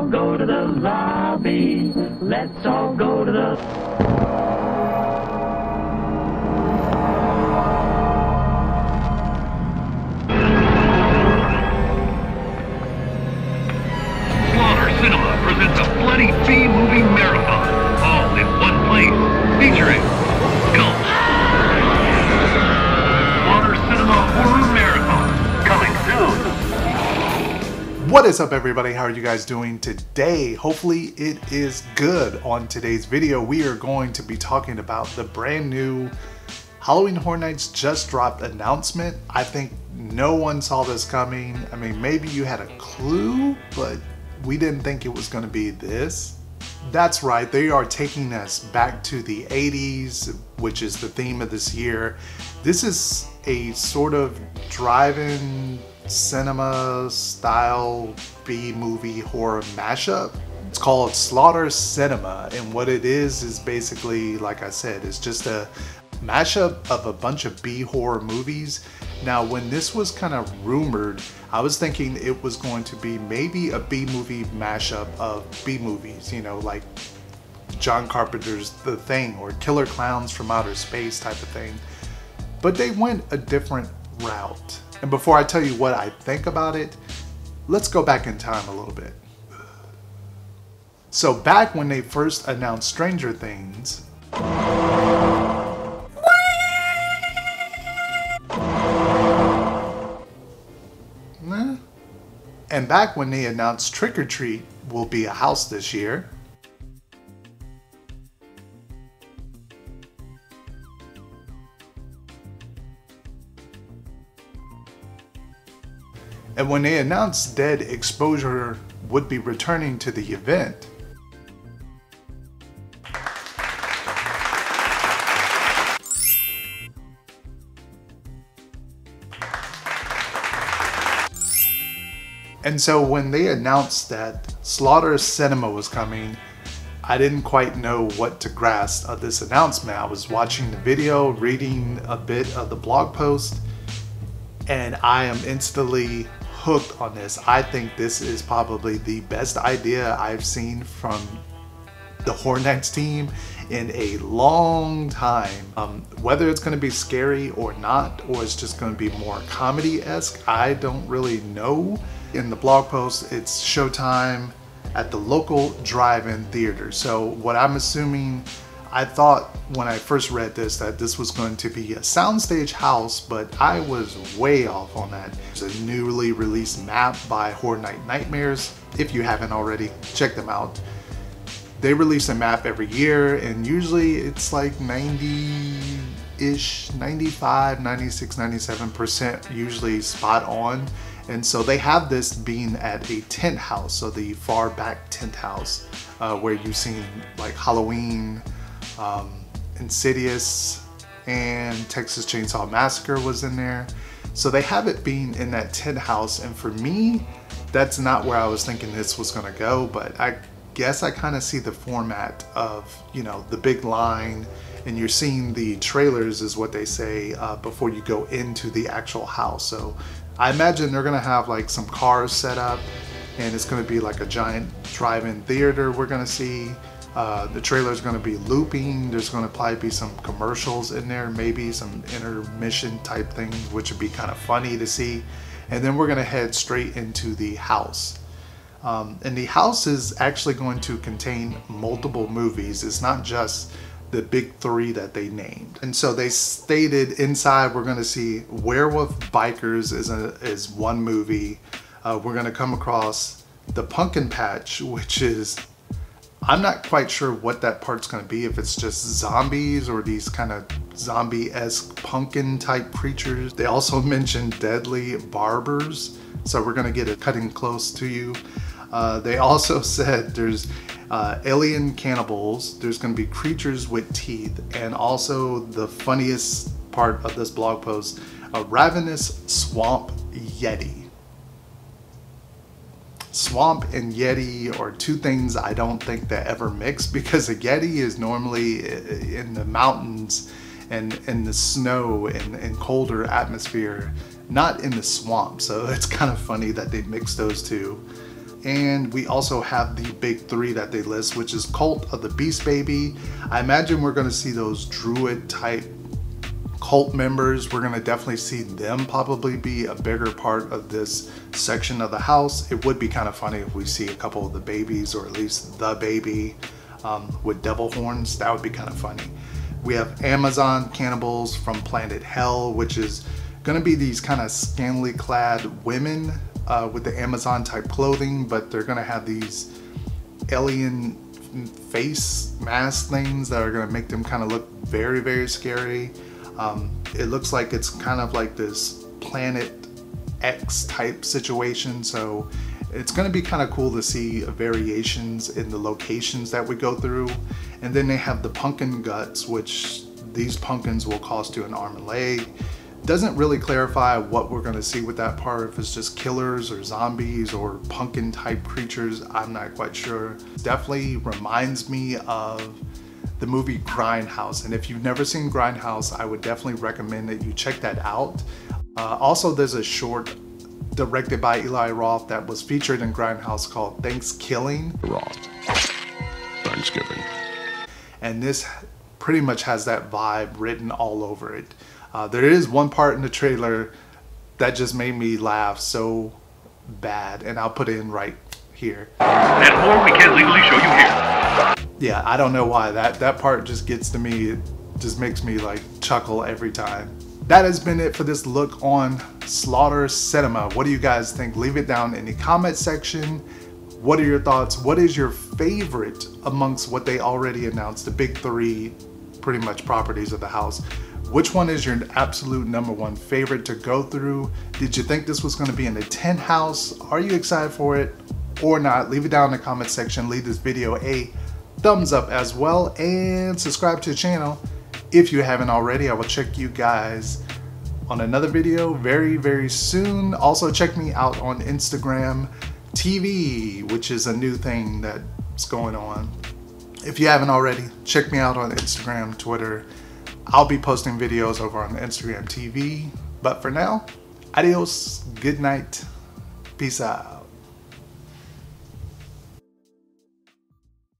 all go to the lobby. Let's all go to the... Sinema presents a bloody B-movie marathon, all in one place, featuring Cult. Slaughter Sinema Horror Marathon, coming soon. What is up, everybody? How are you guys doing today? Hopefully it is good. On today's video, we are going to be talking about the brand new Halloween Horror Nights just dropped announcement. I think no one saw this coming. I mean, maybe you had a clue, but we didn't think it was going to be this. That's right, they are taking us back to the 80s, which is the theme of this year. This is a sort of drive-in cinema style B-movie horror mashup. It's called Slaughter Sinema, and what it is basically, like I said, it's just a mashup of a bunch of B-horror movies. Now, when this was kind of rumored, I was thinking it was going to be maybe a B-movie mashup of B-movies, you know, like John Carpenter's The Thing or Killer Clowns from Outer Space type of thing. But they went a different route. And before I tell you what I think about it, let's go back in time a little bit. So back when they first announced Stranger Things, and back when they announced Trick or Treat will be a house this year, and when they announced Dead Exposure would be returning to the event, and so when they announced that Slaughter Sinema was coming, I didn't quite know what to grasp of this announcement. I was watching the video, reading a bit of the blog post, and I am instantly hooked on this. I think this is probably the best idea I've seen from the Horror Nights team in a long time. Whether it's going to be scary or not, or it's just going to be more comedy-esque, I don't really know. In the blog post, it's showtime at the local drive-in theater. So what I'm assuming, I thought when I first read this that this was going to be a soundstage house, but I was way off on that. There's a newly released map by Horror Night Nightmares. If you haven't already, check them out. They release a map every year, and usually it's like 90-ish, 95, 96, 97% usually spot on. And so they have this being at a tent house, so the far back tent house, where you've seen like Halloween, Insidious, and Texas Chainsaw Massacre was in there. So they have it being in that tent house, and for me, that's not where I was thinking this was gonna go, but I guess I kind of see the format of, you know, the big line, and you're seeing the trailers is what they say before you go into the actual house. So I imagine they're gonna have like some cars set up, and it's gonna be like a giant drive-in theater we're gonna see. The trailer's gonna be looping. There's gonna probably be some commercials in there, maybe some intermission type things, which would be kind of funny to see. And then we're gonna head straight into the house. And the house is actually going to contain multiple movies. It's not just the big three that they named. And so they stated inside we're going to see Werewolf Bikers is one movie. We're going to come across the Pumpkin Patch, which is, I'm not quite sure what that part's going to be, if it's just zombies or these kind of zombie-esque pumpkin type creatures. They also mentioned Deadly Barbers, so we're going to get it cutting close to you. They also said there's alien cannibals, there's going to be creatures with teeth, and also the funniest part of this blog post, a ravenous swamp yeti. Swamp and yeti are two things I don't think that ever mix, because a yeti is normally in the mountains and in the snow and colder atmosphere, not in the swamp. So it's kind of funny that they mix those two. And we also have the big three that they list, which is Cult of the Beast Baby. I imagine we're going to see those druid type cult members. We're going to definitely see them probably be a bigger part of this section of the house. It would be kind of funny if we see a couple of the babies, or at least the baby with devil horns. That would be kind of funny. We have Amazon cannibals from Planet Hell, which is going to be these kind of scantily clad women with the Amazon type clothing, but they're going to have these alien face mask things that are going to make them kind of look very, very scary. It looks like it's kind of like this Planet X type situation, so it's going to be kind of cool to see variations in the locations that we go through. And then they have the pumpkin guts, which these pumpkins will cost you an arm and leg. Doesn't really clarify what we're going to see with that part, if it's just killers or zombies or pumpkin type creatures. I'm not quite sure. Definitely reminds me of the movie Grindhouse, and if you've never seen Grindhouse, I would definitely recommend that you check that out. Also, there's a short directed by Eli Roth that was featured in Grindhouse called Thanksgiving. Thanksgiving. And this pretty much has that vibe written all over it. There is one part in the trailer that just made me laugh so bad, and I'll put it in right here. And more we can't legally show you here. Yeah, I don't know why. That part just gets to me. It just makes me like chuckle every time. That has been it for this look on Slaughter Sinema. What do you guys think? Leave it down in the comment section. What are your thoughts? What is your favorite amongst what they already announced, the big three pretty much properties of the house? Which one is your absolute #1 favorite to go through? Did you think this was going to be in the 10th house? Are you excited for it or not? Leave it down in the comment section. Leave this video a thumbs up as well, and subscribe to the channel if you haven't already. I will check you guys on another video very, very soon. Also, check me out on Instagram TV, which is a new thing that's going on. If you haven't already, check me out on Instagram, Twitter. I'll be posting videos over on Instagram TV. But for now, adios, good night, peace out.